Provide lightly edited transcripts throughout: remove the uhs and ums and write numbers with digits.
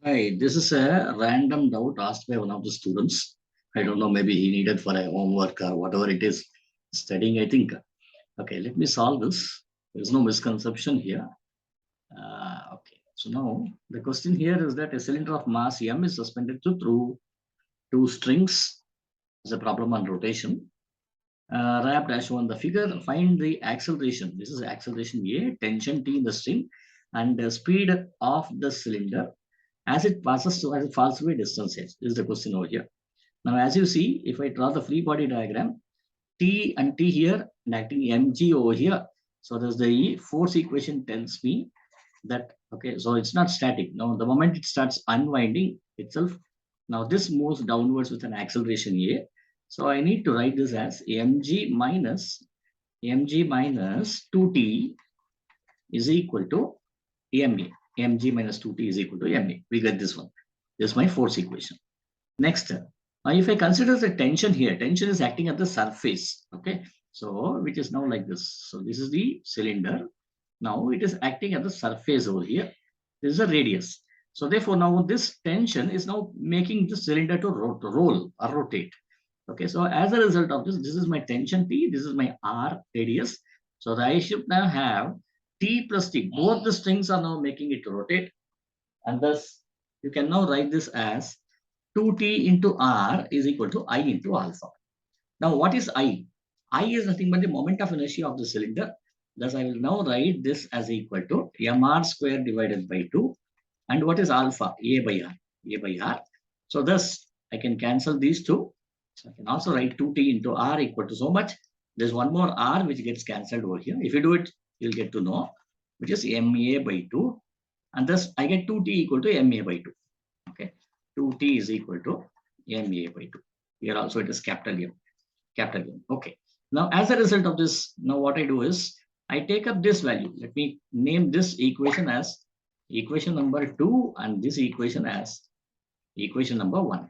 Hi, this is a random doubt asked by one of the students. I don't know, maybe he needed for a homework or whatever it is studying, I think. Okay, let me solve this. There is no misconception here. Okay, so now the question here is that a cylinder of mass m is suspended through two strings. There's a problem on rotation. Wrap dash one the figure. Find the acceleration. This is acceleration A, tension T in the string, and the speed of the cylinder as it falls away distance h. This is the question over here. Now, as you see, if I draw the free body diagram, T and T here and acting mg over here. So there's the force equation tells me that, okay, so it's not static. Now, the moment it starts unwinding itself, now this moves downwards with an acceleration A. So I need to write this as mg minus 2t is equal to ma. mg minus 2t is equal to ma. We get this one. This is my force equation. Next, now if I consider the tension here, tension is acting at the surface. Okay, so which is now like this. So this is the cylinder. Now it is acting at the surface over here. This is a radius. So therefore now this tension is now making the cylinder to roll or rotate. Okay, so as a result of this, this is my tension T, this is my R radius. So I should now have T plus T. Both the strings are now making it rotate. And thus you can now write this as 2T into R is equal to I into alpha. Now what is I? I is nothing but the moment of inertia of the cylinder. Thus I will now write this as equal to mr square divided by 2. And what is alpha? A by R. A by R. So thus I can cancel these two. So I can also write 2T into R equal to so much. There's one more R which gets cancelled over here. If you do it, you'll get to know, which is MA by 2. And thus I get 2T equal to MA by 2. Okay. 2T is equal to MA by 2. Here also it is capital M. Capital M. Okay. Now as a result of this, now what I do is I take up this value. Let me name this equation as equation number 2 and this equation as equation number 1.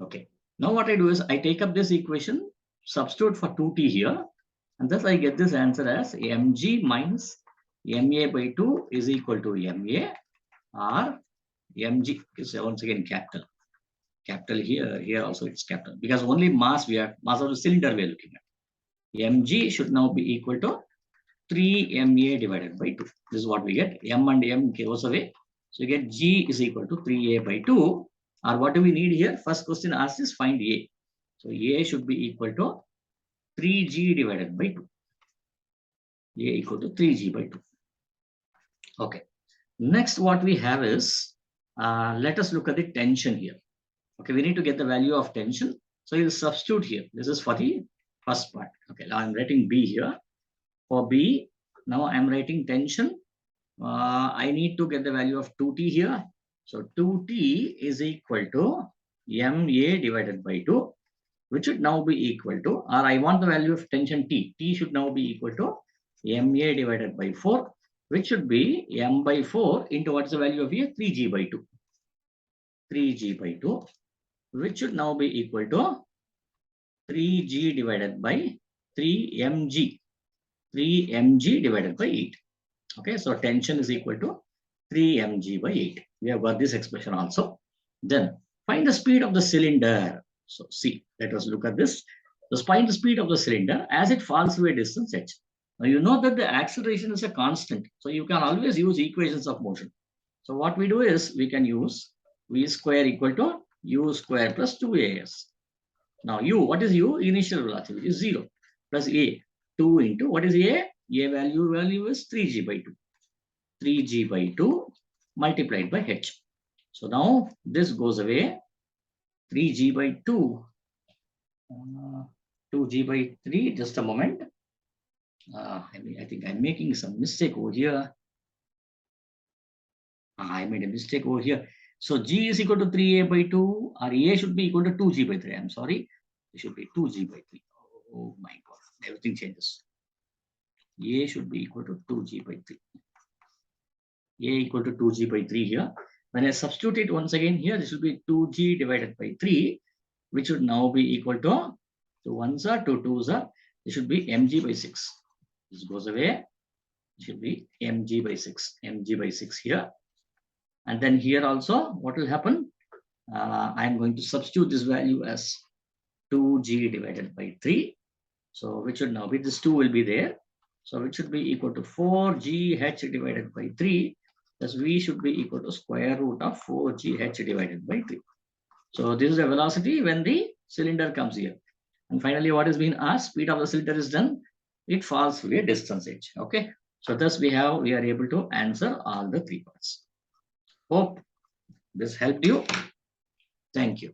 Okay. Now what I do is I take up this equation, substitute for 2t here, and thus I get this answer as mg minus ma by 2 is equal to ma or mg is once again capital. Capital here also it's capital because only mass mass of the cylinder we are looking at. Mg should now be equal to 3 ma divided by 2. This is what we get. M and M goes away. So you get G is equal to 3a by 2. Or what do we need here? First question asks is find A. So A should be equal to 3G divided by 2. A equal to 3G by 2. Okay. Next what we have is, let us look at the tension here. Okay, we need to get the value of tension. So you'll substitute here. This is for the first part. Okay, now I'm writing B here. For B, now I'm writing tension. I need to get the value of 2T here. So 2T is equal to MA divided by 2, which should now be equal to, or I want the value of tension T. T should now be equal to MA divided by 4, which should be M by 4 into what's the value of here? 3G by 2. 3G by 2, which should now be equal to 3G divided by 3mg. 3mg divided by 8. Okay, so tension is equal to 3mg by 8. We have got this expression also. Then find the speed of the cylinder. So see, let us look at this. Find the speed of the cylinder as it falls away distance h. Now you know that the acceleration is a constant. So you can always use equations of motion. So what we do is we can use v square equal to u square plus 2as. Now u, what is u? Initial velocity is 0 plus a. 2 into what is a? A value is 3g by 2. 3g by 2 multiplied by h. So now this goes away. 3g by 2. 2g by 3. Just a moment. I think I'm making some mistake over here. I made a mistake over here. So g is equal to 3a by 2, or a should be equal to 2g by 3. I'm sorry. It should be 2g by 3. Oh my God. Everything changes. A should be equal to 2g by 3. A equal to 2g by 3 here. When I substitute it once again here, this will be 2g divided by 3, which should now be equal to 2 1s are 2 2s are. It should be mg by 6. This goes away. It should be mg by 6. mg by 6 here. And then here also, what will happen? I'm going to substitute this value as 2g divided by 3. So which should now be, this 2 will be there. So it should be equal to 4gh divided by 3. Thus v should be equal to square root of 4gh divided by 3. So this is the velocity when the cylinder comes here. And finally, what is being asked? Speed of the cylinder is done. It falls through a distance h. Okay. So thus we are able to answer all the 3 parts. Hope this helped you. Thank you.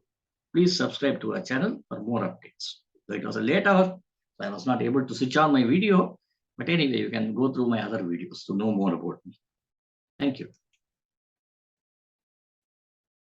Please subscribe to our channel for more updates. So it was a late hour, so I was not able to switch on my video. But anyway, you can go through my other videos to know more about me. Thank you.